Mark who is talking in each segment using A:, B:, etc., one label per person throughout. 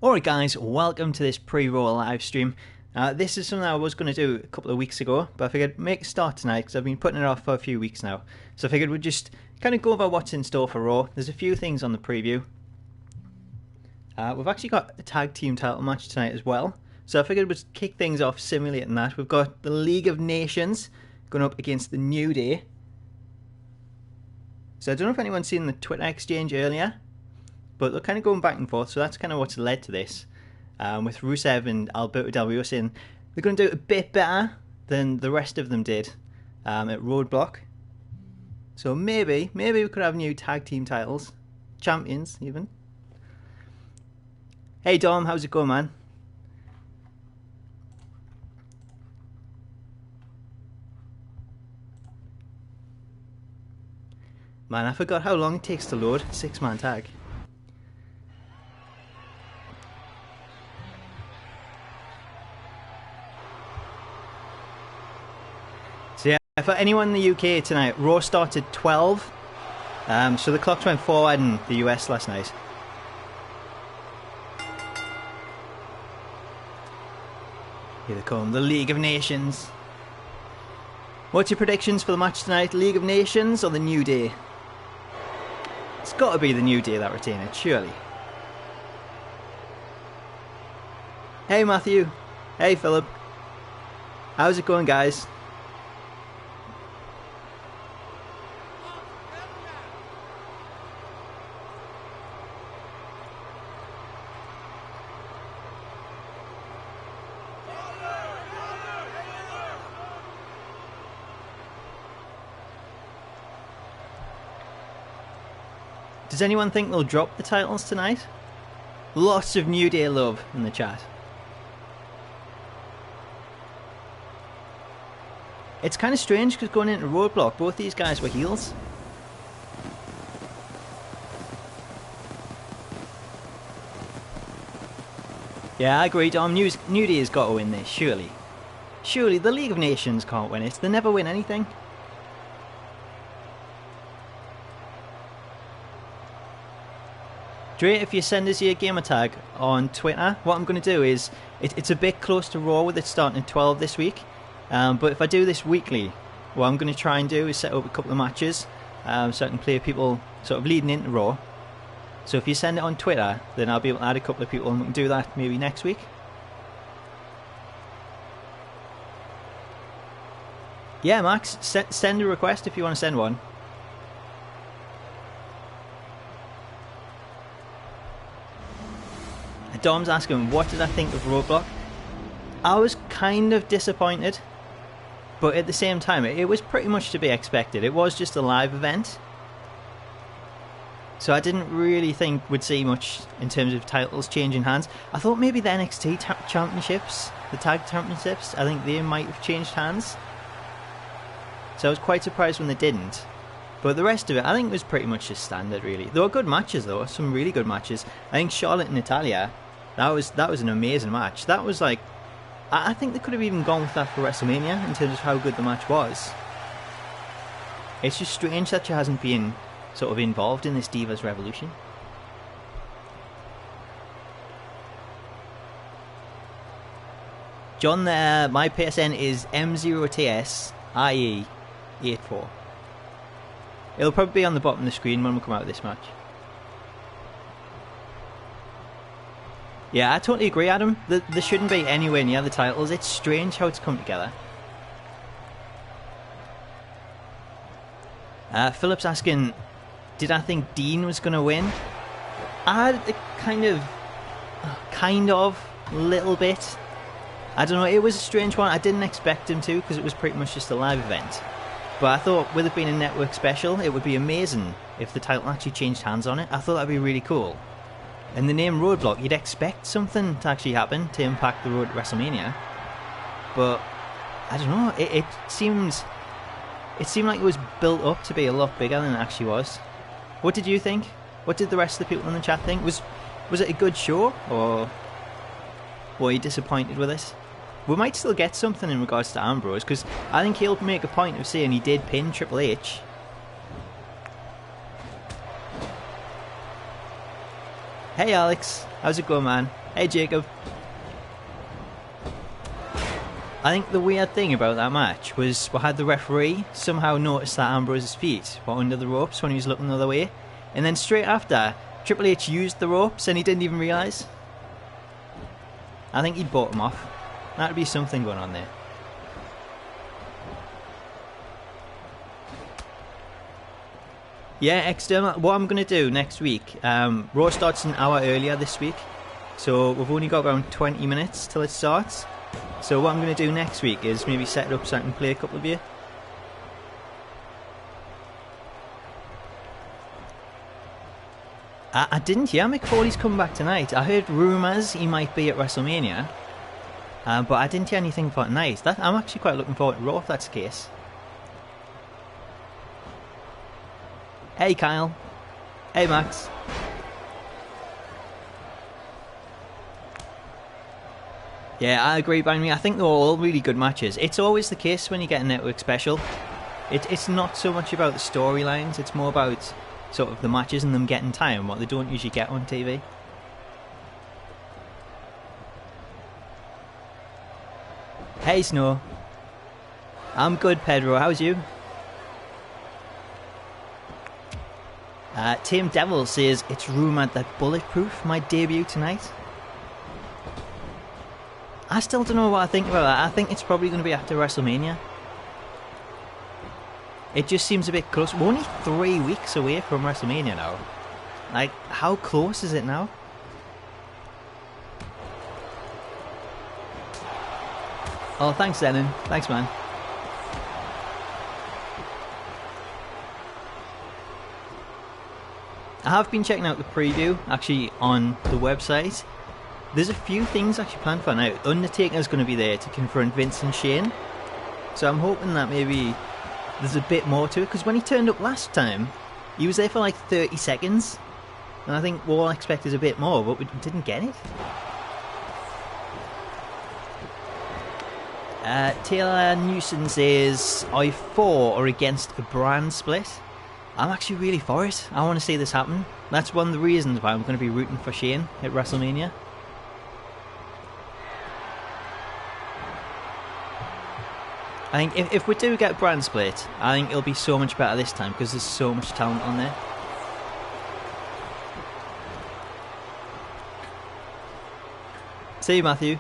A: Alright guys, welcome to this pre-RAW live stream. This is something I was going to do a couple of weeks ago, but I figured make a start tonight because I've been putting it off for a few weeks now. So I figured we'd just kind of go over what's in store for Raw. There's a few things on the preview. We've actually got a tag team title match tonight as well. So I figured we'd kick things off simulating that. We've got the League of Nations going up against the New Day. So I don't know if anyone's seen the Twitter exchange earlier, but they're kind of going back and forth, so that's kind of what's led to this. With Rusev and Alberto Del Rio saying they're going to do it a bit better than the rest of them did at Roadblock. So maybe we could have new tag team titles. Champions, even. Hey Dom, how's it going, man? Man, I forgot how long it takes to load a 6-man tag. So yeah, for anyone in the UK tonight, Raw started 12. So the clocks went forward in the US last night. Here they come, the League of Nations. What's your predictions for the match tonight? League of Nations or the New Day? It's got to be the New Day that retain it, surely. Hey Matthew. Hey Philip. How's it going, guys? Does anyone think they'll drop the titles tonight? Lots of New Day love in the chat. It's kind of strange because going into Roadblock, both these guys were heels. Yeah, I agree, Dom. New Day's got to win this, surely. Surely the League of Nations can't win it. They never win anything. Dre, if you send us your gamer tag on Twitter, what I'm going to do is, it's a bit close to Raw with it starting at 12 this week, but if I do this weekly, what I'm going to try and do is set up a couple of matches, so I can play people sort of leading into Raw. So if you send it on Twitter, then I'll be able to add a couple of people and we can do that maybe next week. Yeah, Max, send a request if you want to send one. Dom's asking, what did I think of Roadblock? I was kind of disappointed, but at the same time, it was pretty much to be expected. It was just a live event, so I didn't really think we'd see much in terms of titles changing hands. I thought maybe the NXT championships, the tag championships, I think they might have changed hands. So I was quite surprised when they didn't. But the rest of it, I think, was pretty much just standard, really. There were good matches, though. Some really good matches. I think Charlotte and Natalya, that was an amazing match. That was like, I think they could have even gone with that for WrestleMania in terms of how good the match was. It's just strange that she hasn't been sort of involved in this Divas Revolution. John there, my PSN is M0TS IE84. It'll probably be on the bottom of the screen when we come out of this match. Yeah, I totally agree, Adam. There shouldn't be anywhere near the titles. It's strange how it's come together. Philip's asking, did I think Dean was going to win? I had a kind of, little bit. I don't know, it was a strange one. I didn't expect him to because it was pretty much just a live event. But I thought with it being a network special, it would be amazing if the title actually changed hands on it. I thought that'd be really cool. And the name Roadblock, you'd expect something to actually happen to impact the road to WrestleMania. But I don't know, it seemed like it was built up to be a lot bigger than it actually was. What did you think? What did the rest of the people in the chat think? Was it a good show, or were you disappointed with it? We might still get something in regards to Ambrose, because I think he'll make a point of saying he did pin Triple H. Hey Alex, how's it going, man? Hey, Jacob. I think the weird thing about that match was we had the referee somehow notice that Ambrose's feet were under the ropes when he was looking the other way, and then straight after, Triple H used the ropes and he didn't even realise. I think he bought them off. That'd be something going on there. Yeah, external. What I'm going to do next week, Raw starts an hour earlier this week, so we've only got around 20 minutes till it starts. So what I'm going to do next week is maybe set it up so I can play a couple of you. I didn't hear Mick Foley's coming back tonight. I heard rumours he might be at WrestleMania, but I didn't hear anything for tonight. I'm actually quite looking forward to Raw if that's the case. Hey Kyle. Hey Max. Yeah, I agree, by me. I think they're all really good matches. It's always the case when you get a network special. It's not so much about the storylines, it's more about sort of the matches and them getting time, what they don't usually get on TV. Hey Snow. I'm good, Pedro. How's you? Tim Devil says it's rumoured that Bulletproof might debut tonight. I still don't know what I think about that. I think it's probably going to be after WrestleMania. It just seems a bit close. We're only 3 weeks away from WrestleMania now. Like, how close is it now? Oh, thanks, Lennon. Thanks, man. I have been checking out the preview, actually, on the website. There's a few things actually planned for now. Undertaker's going to be there to confront Vince and Shane. So I'm hoping that maybe there's a bit more to it. Because when he turned up last time, he was there for like 30 seconds. And I think we all expected a bit more, but we didn't get it. Taylor Newson says, I for or against a brand split? I'm actually really for it. I want to see this happen. That's one of the reasons why I'm going to be rooting for Shane at WrestleMania. I think if we do get a brand split, I think it'll be so much better this time because there's so much talent on there. See you, Matthew.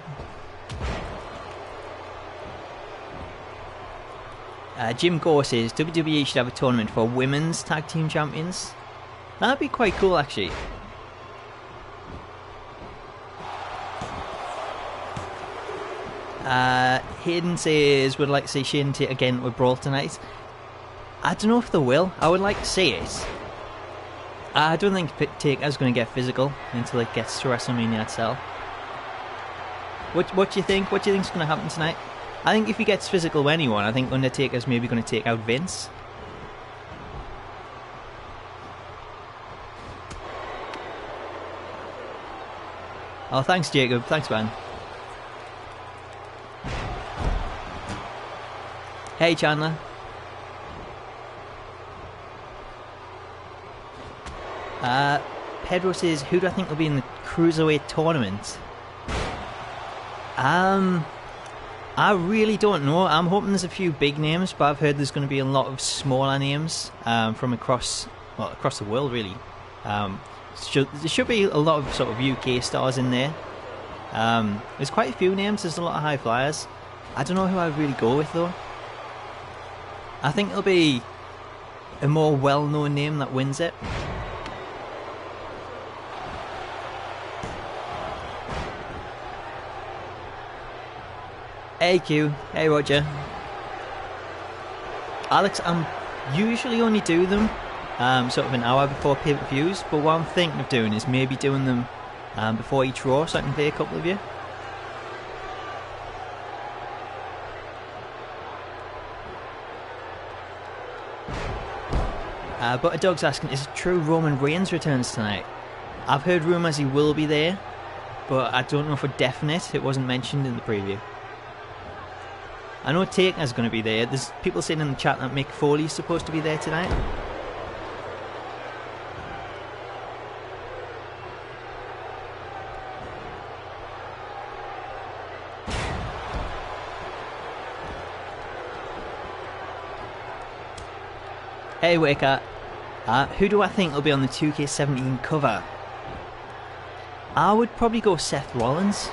A: Jim Gore says WWE should have a tournament for women's tag team champions. That'd be quite cool, actually. Hayden says would like to see Shane take again with Brawl tonight. I don't know if they will. I would like to see it. I don't think Taker's going to get physical until it gets to WrestleMania itself. What do you think? What do you think is going to happen tonight? I think if he gets physical with anyone, I think Undertaker's maybe going to take out Vince. Oh, thanks, Jacob. Thanks, man. Hey, Chandler. Pedro says, who do I think will be in the Cruiserweight tournament? I really don't know. I'm hoping there's a few big names, but I've heard there's going to be a lot of smaller names from across the world, really. There should be a lot of sort of UK stars in there. There's quite a few names. There's a lot of high flyers. I don't know who I'd really go with, though. I think it'll be a more well-known name that wins it. Hey Q, hey Roger. Alex, I'm usually only do them sort of an hour before pay-per-views, but what I'm thinking of doing is maybe doing them before each Raw so I can play a couple of you. But a dog's asking, is it true Roman Reigns returns tonight? I've heard rumours he will be there, but I don't know for definite. It wasn't mentioned in the preview. I know Taker's going to be there. There's people saying in the chat that Mick Foley's supposed to be there tonight. Hey Waker, who do I think will be on the 2K17 cover? I would probably go Seth Rollins.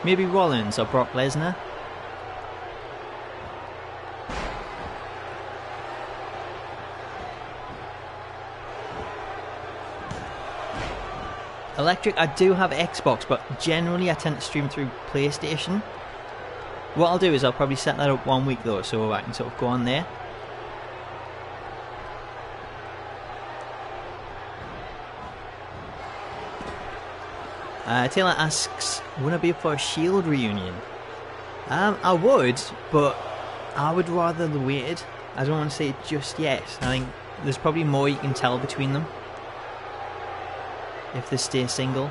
A: Maybe Rollins or Brock Lesnar. Electric, I do have Xbox, but generally I tend to stream through PlayStation. What I'll do is I'll probably set that up 1 week though, so I can sort of go on there. Taylor asks, would I be up for a Shield reunion? I would, but I would rather the waited. I don't want to say it just yet. I think there's probably more you can tell between them if they stay single.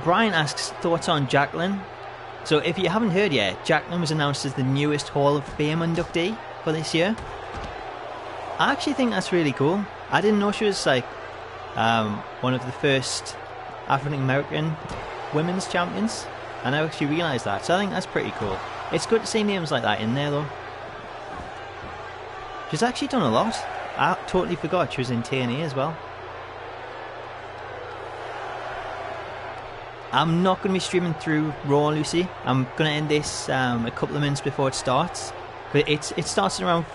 A: Brian asks thoughts on Jacqueline. So if you haven't heard yet, Jacqueline was announced as the newest Hall of Fame inductee for this year. I actually think that's really cool. I didn't know she was like one of the first African American women's champions. I never actually realised that, so I think that's pretty cool. It's good to see names like that in there though. She's actually done a lot. I totally forgot she was in TNA as well. I'm not going to be streaming through Raw, Lucy. I'm going to end this a couple of minutes before it starts. But it starts in around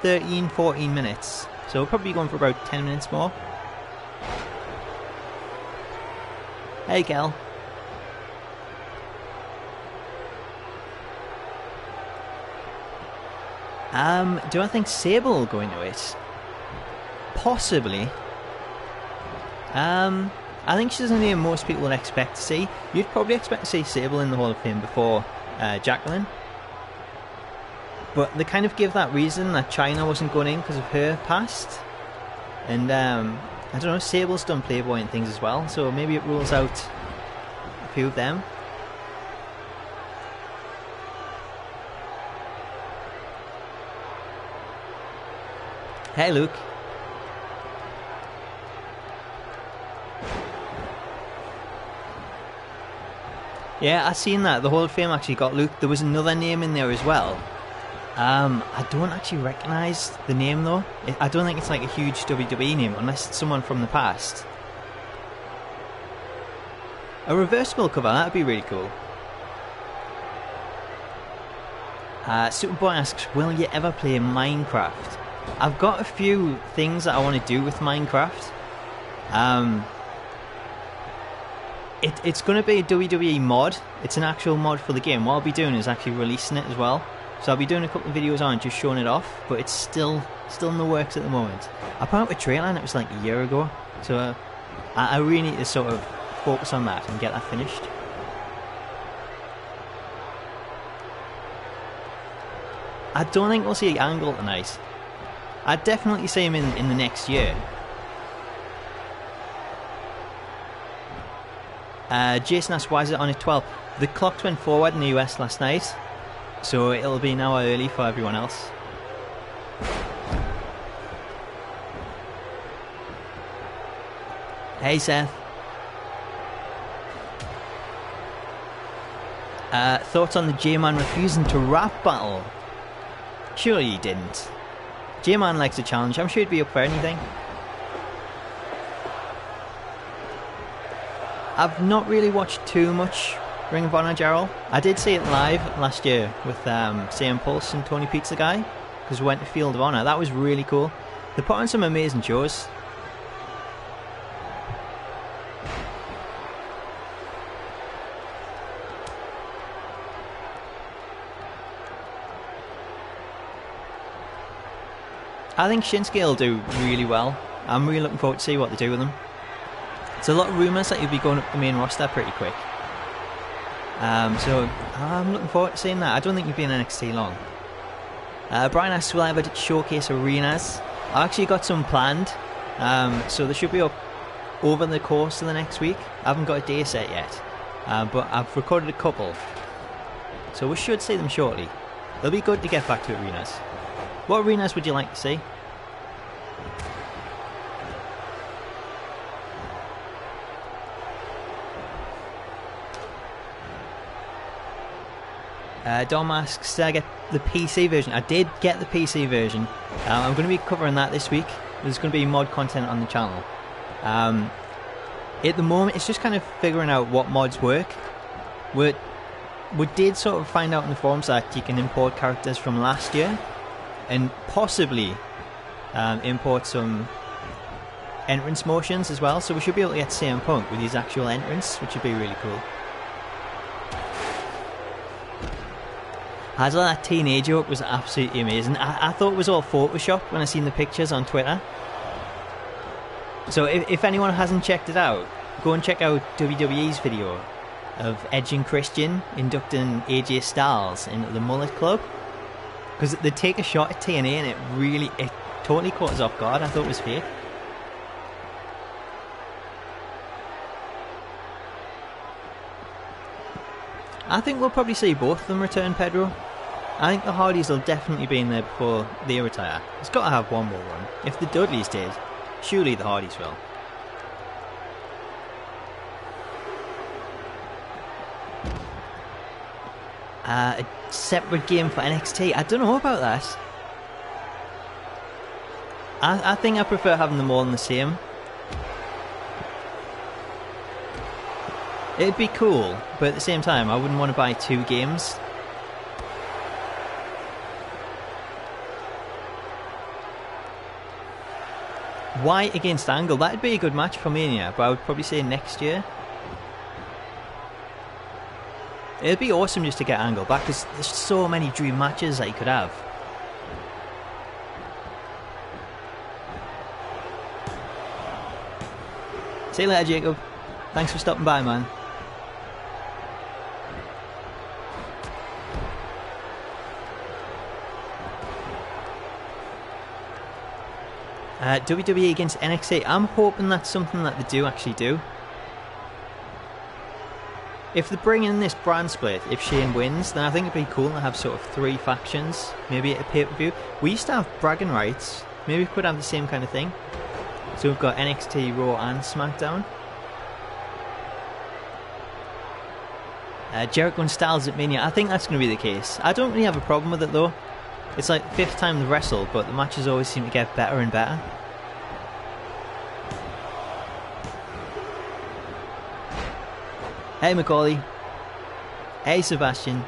A: 13-14 minutes. So we'll probably be going for about 10 minutes more. Hey, Kel. Do I think Sable will go into it? Possibly. I think she's the name most people would expect to see. You'd probably expect to see Sable in the Hall of Fame before Jacqueline. But they kind of give that reason that China wasn't going in because of her past. And I don't know, Sable's done Playboy and things as well, so maybe it rules out a few of them. Hey Luke. Yeah, I seen that. The Hall of Fame actually got Luke. There was another name in there as well. I don't actually recognise the name though. I don't think it's like a huge WWE name unless it's someone from the past. A reversible cover, that'd be really cool. Superboy asks, will you ever play Minecraft? I've got a few things that I want to do with Minecraft. It's going to be a WWE mod. It's an actual mod for the game. What I'll be doing is actually releasing it as well. So I'll be doing a couple of videos on it, just showing it off. But it's still in the works at the moment. I put out a trailer and it was like a year ago. So I really need to sort of focus on that and get that finished. I don't think we'll see Angle tonight. I'd definitely see him in the next year. Jason asks, why is it on at 12? The clocks went forward in the US last night, so it'll be an hour early for everyone else. Hey Seth. Thoughts on the J-Man refusing to rap battle? Surely he didn't. J-Man likes a challenge. I'm sure he'd be up for anything. I've not really watched too much Ring of Honor, Gerald. I did see it live last year with CM Pulse and Tony Pizza Guy, because we went to Field of Honor. That was really cool. They put on some amazing shows. I think Shinsuke will do really well. I'm really looking forward to see what they do with him. There's a lot of rumours that he'll be going up the main roster pretty quick. So I'm looking forward to seeing that. I don't think he'll be in NXT long. Brian asks, will I ever showcase arenas? I actually got some planned. So they should be up over the course of the next week. I haven't got a day set yet. But I've recorded a couple. So we should see them shortly. It'll be good to get back to arenas. What arenas would you like to see? Dom asks, did I get the PC version? I did get the PC version. I'm going to be covering that this week. There's going to be mod content on the channel. At the moment, it's just kind of figuring out what mods work. We did sort of find out in the forums that you can import characters from last year and possibly import some entrance motions as well. So we should be able to get CM Punk with his actual entrance, which would be really cool. As well, that teenager up was absolutely amazing. I thought it was all Photoshop when I seen the pictures on Twitter. So if anyone hasn't checked it out, go and check out WWE's video of Edge and Christian inducting AJ Styles into the Mullet Club. Because they take a shot at TNA and it totally caught us off guard. I thought it was fake. I think we'll probably see both of them return, Pedro. I think the Hardys will definitely be in there before they retire. It's got to have one more run. If the Dudleys did, surely the Hardys will. A separate game for NXT. I don't know about that. I think I prefer having them all in the same. It'd be cool, but at the same time, I wouldn't want to buy 2 games. White against Angle, that'd be a good match for Mania, but I would probably say next year. It'd be awesome just to get Angle back, because there's so many dream matches that you could have. See you later, Jacob. Thanks for stopping by, man. WWE against NXT. I'm hoping that's something that they do actually do. If they bring in this brand split, if Shane wins, then I think it'd be cool to have sort of 3 factions, maybe at a pay-per-view. We used to have bragging rights. Maybe we could have the same kind of thing. So we've got NXT, Raw and SmackDown. Jericho and Styles at Mania. I think that's going to be the case. I don't really have a problem with it though. It's like the 5th time they wrestle, but the matches always seem to get better and better. Hey Macaulay. Hey Sebastian.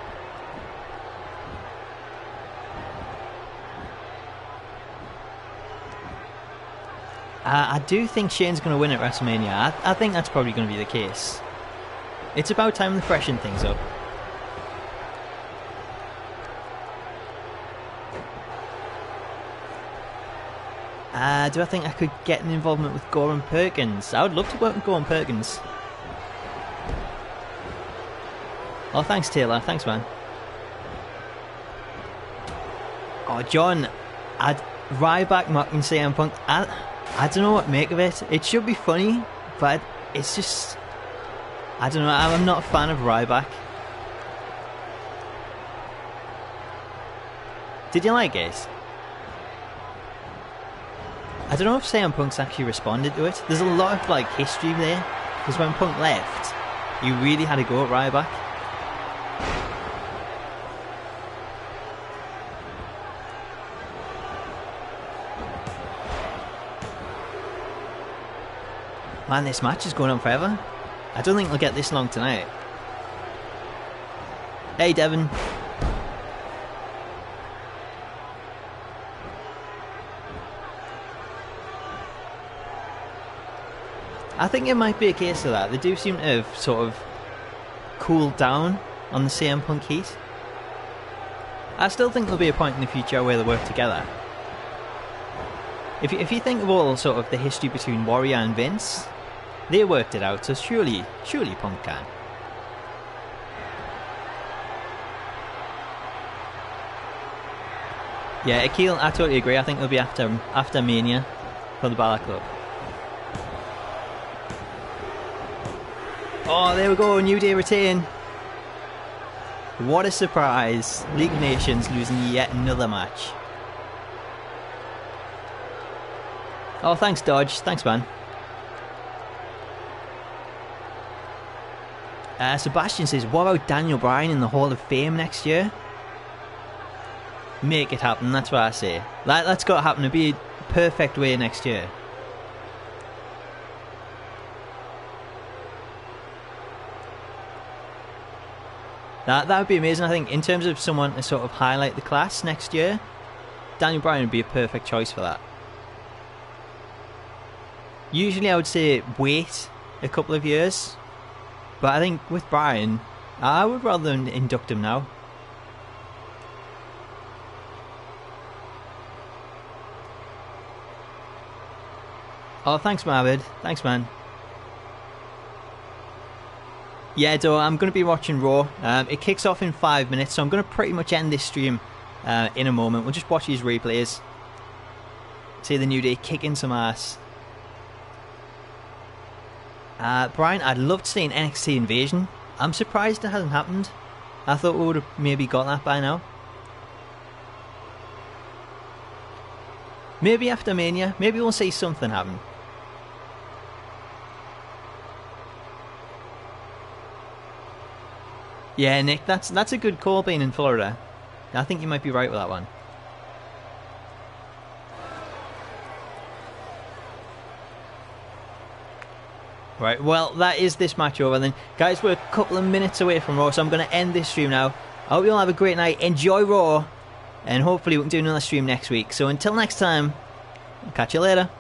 A: I do think Shane's going to win at WrestleMania. I think that's probably going to be the case. It's about time to freshen things up. Do I think I could get an involvement with Goran Perkins? I would love to work with Goran Perkins. Oh, thanks Taylor. Thanks, man. Oh, John. Ryback mocking CM Punk. I don't know what to make of it. It should be funny, but it's just... I don't know. I'm not a fan of Ryback. Did you like it? I don't know if CM Punk's actually responded to it. There's a lot of like history there, because when Punk left, you really had to go at Ryback. Man, this match is going on forever. I don't think we'll get this long tonight. Hey Devon. I think it might be a case of that. They do seem to have sort of cooled down on the CM Punk heat. I still think there'll be a point in the future where they work together. If you think of all sort of the history between Warrior and Vince, they worked it out, so surely Punk can. Yeah, Akil, I totally agree. I think it'll be after Mania for the Balor Club. Oh, there we go, New Day retain. What a surprise. League of Nations losing yet another match. Oh, thanks Dodge. Thanks, man. Sebastian says, what about Daniel Bryan in the Hall of Fame next year? Make it happen, that's what I say. That's got to happen. It'll be a perfect way next year. That would be amazing, I think, in terms of someone to sort of highlight the class next year. Daniel Bryan would be a perfect choice for that. Usually I would say wait a couple of years, but I think with Bryan, I would rather induct him now. Oh, thanks, Mohammed. Thanks, man. Yeah, though, I'm going to be watching Raw. It kicks off in 5 minutes, so I'm going to pretty much end this stream in a moment. We'll just watch these replays. See the New Day kicking some ass. Brian, I'd love to see an NXT invasion. I'm surprised it hasn't happened. I thought we would have maybe got that by now. Maybe after Mania. Maybe we'll see something happen. Yeah, Nick, that's a good call being in Florida. I think you might be right with that one. Right, well, that is this match over then. Guys, we're a couple of minutes away from Raw, so I'm going to end this stream now. I hope you all have a great night. Enjoy Raw, and hopefully we can do another stream next week. So until next time, I'll catch you later.